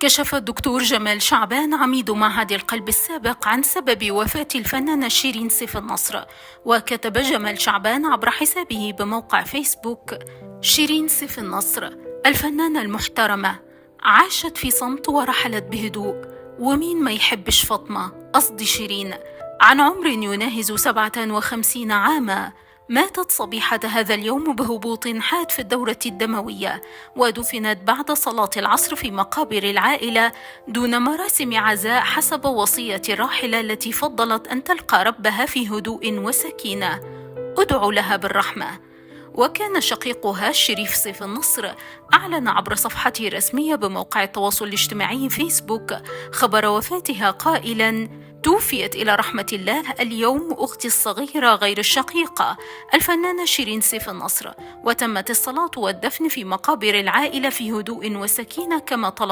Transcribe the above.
كشف الدكتور جمال شعبان عميد معهد القلب السابق عن سبب وفاة الفنانة شيرين سيف النصر. وكتب جمال شعبان عبر حسابه بموقع فيسبوك: شيرين سيف النصر الفنانة المحترمة عاشت في صمت ورحلت بهدوء، ومين ما يحبش فاطمة قصدي شيرين. عن عمر يناهز 57 عاما ماتت صبيحة هذا اليوم بهبوط حاد في الدورة الدموية، ودفنت بعد صلاة العصر في مقابر العائلة دون مراسم عزاء حسب وصية الراحلة التي فضلت أن تلقى ربها في هدوء وسكينة. ادعو لها بالرحمة. وكان شقيقها شريف سيف النصر أعلن عبر صفحته الرسمية بموقع التواصل الاجتماعي فيسبوك خبر وفاتها قائلاً: توفيت إلى رحمة الله اليوم أختي الصغيرة غير الشقيقة الفنانة شيرين سيف النصر، وتمت الصلاة والدفن في مقابر العائلة في هدوء وسكينة كما طلب